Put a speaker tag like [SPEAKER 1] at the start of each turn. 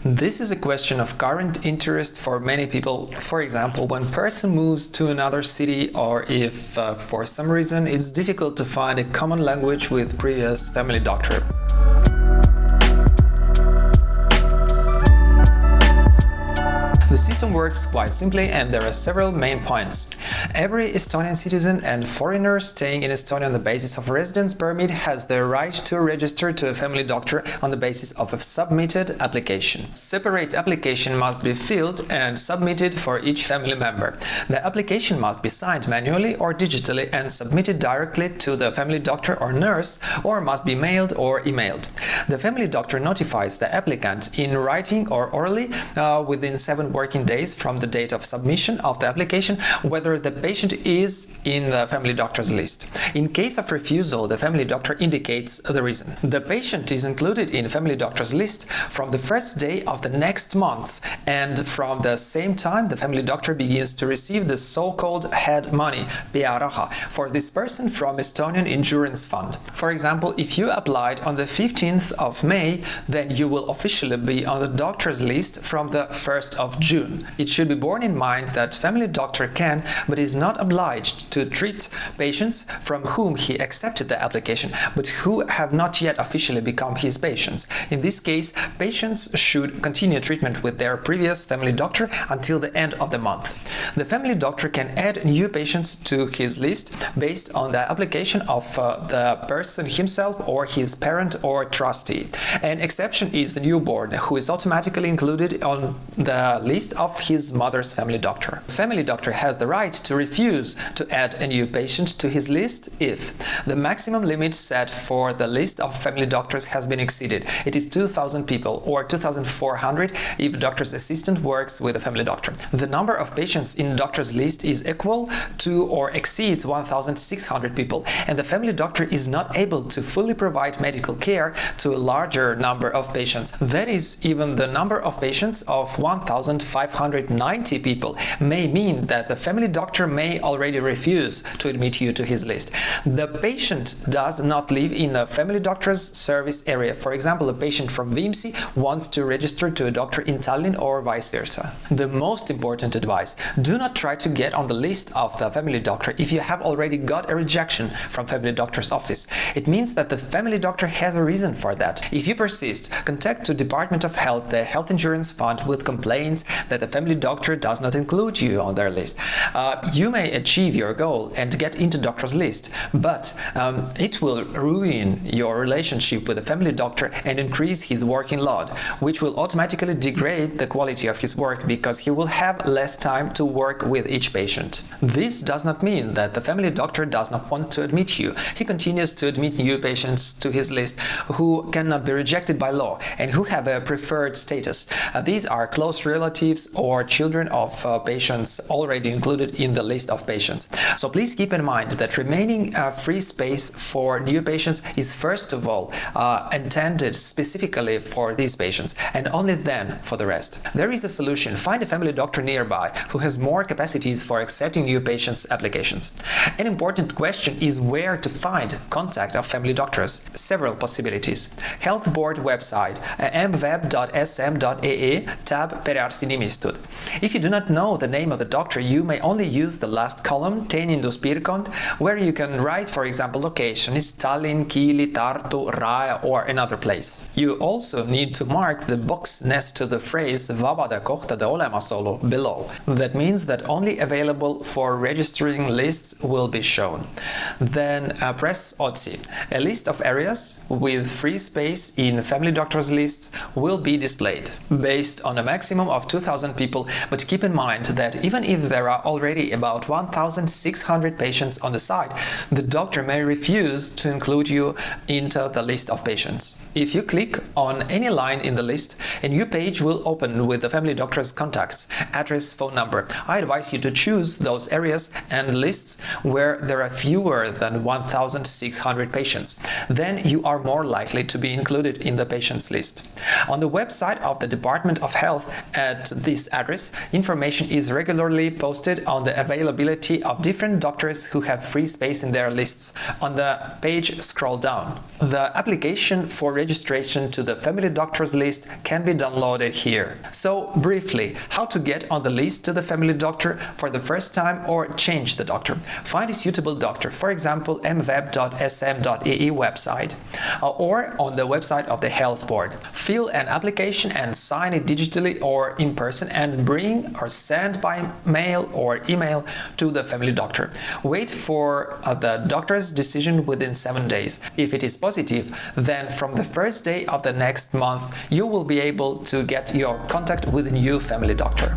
[SPEAKER 1] This is a question of current interest for many people. For example, when a person moves to another city, or if for some reason it's difficult to find a common language with previous family doctor. The system works quite simply, and there are several main points. Every Estonian citizen and foreigner staying in Estonia on the basis of residence permit has the right to register to a family doctor on the basis of a submitted application. Separate application must be filled and submitted for each family member. The application must be signed manually or digitally and submitted directly to the family doctor or nurse, or must be mailed or emailed. The family doctor notifies the applicant in writing or orally within 7 working days from the date of submission of the application whether the patient is in the family doctor's list. In case of refusal, the family doctor indicates the reason. The patient is included in family doctor's list from the first day of the next month, and from the same time the family doctor begins to receive the so-called head money, pearaha, for this person from Estonian Insurance Fund. For example, if you applied on the 15th of May, then you will officially be on the doctor's list from the 1st of June. It should be borne in mind that family doctor can, but is not obliged to treat patients from whom he accepted the application, but who have not yet officially become his patients. In this case, patients should continue treatment with their previous family doctor until the end of the month. The family doctor can add new patients to his list based on the application of the person himself or his parent or trustee. An exception is the newborn, who is automatically included on the list of his mother's family doctor. The family doctor has the right to refuse to add a new patient to his list if the maximum limit set for the list of family doctors has been exceeded. It is 2,000 people, or 2,400 if doctor's assistant works with a family doctor. The number of patients in doctor's list is equal to or exceeds 1,600 people, and the family doctor is not able to fully provide medical care to a larger number of patients. That is, even the number of patients of 1,590 people may mean that the family doctor may already refuse to admit you to his list. The patient does not live in a family doctor's service area. For example, a patient from Viimsi wants to register to a doctor in Tallinn or vice versa. The most important advice: do not try to get on the list of the family doctor if you have already got a rejection from family doctor's office. It means that the family doctor has a reason for that. If you persist, contact the Department of Health, the Health Insurance Fund, with complaints that the family doctor does not include you on their list. You may achieve your goal and get into doctor's list, but it will ruin your relationship with the family doctor and increase his working load, which will automatically degrade the quality of his work because he will have less time to work with each patient. This does not mean that the family doctor does not want to admit you. He continues to admit new patients to his list who cannot be rejected by law and who have a preferred status. These are close relatives or children of patients already included in the list of patients. So please keep in mind that remaining free space for new patients is first of all intended specifically for these patients, and only then for the rest. There is a solution. Find a family doctor nearby who has more capacities for accepting new patients' applications. An important question is where to find contact of family doctors. Several possibilities. Health Board website mweb.sm.ee tab perearstinimistud. If you do not know the name of the doctor, you may only use the last column, teeninduspiirkond, where you can write, for example, location is Tallinn, Kiili, Tartu, Rae, or another place. You also need to mark the box next to the phrase vabade kohtade olemasolu below. That means that only available for registering lists will be shown. Then press Otsi. A list of areas with free space in family doctors lists will be displayed based on a maximum of 2,000 people, but keep in mind that even if there are already about 1,600 patients on the site, the doctor may refuse to include you into the list of patients. If you click on any line in the list, a new page will open with the family doctor's contacts, address, phone number. I advise you to choose those areas and lists where there are fewer than 1,600 patients. Then you are more likely to be included in the patients list. On the website of the Department of Health at this address, information is regularly posted on the availability of different doctors who have free space in their lists. On the page, scroll down. The application for registration to the family doctors list can be downloaded here. So, briefly, how to get on the list to the family doctor for the first time or change the doctor. Find a suitable doctor, for example, mweb.sm.ee website, or on the website of the health board. Fill an application and sign it digitally or in person and bring or send by mail or email to the family doctor. Wait for the doctor's decision within 7 days. If it is positive, then from the first day of the next month you will be able to get your contact with a new family doctor.